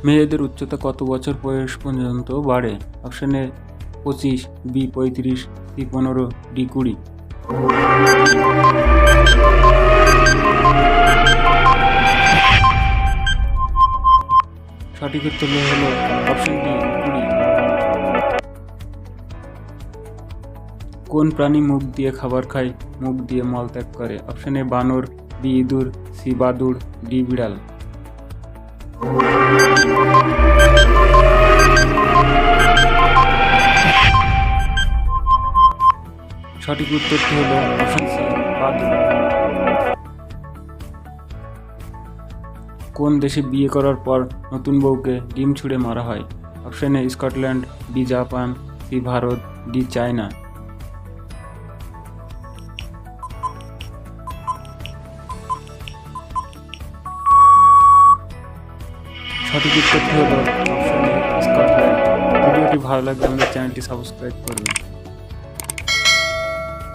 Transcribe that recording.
মেয়েদের উচ্চতা কত বছর বয়স পর্যন্ত বাড়ে? Option A 25, B 35, C 15, D 20। সঠিক উত্তর হলো অপশন ডি 20। কোন প্রাণী মুখ দিয়ে খাবার খায়, মুখ দিয়ে মলত্যাগ করে? অপশন এ বানর, বি ইঁদুর, সি বাদুড়, ডি বিড়াল। সঠিক উত্তরটি হলো অপশন সি বাদুড়। কোন দেশে বিয়ে করার পর নতুন বউকে ডিম ছুঁড়ে মারা হয়? Option A Scotland, B Japan, C Bharat, D China. সঠিক উত্তরটি হলো অপশন এ স্কটল্যান্ড। ভিডিওটি ভালো লাগলে আমাদের চ্যানেলটি সাবস্ক্রাইব করবেন।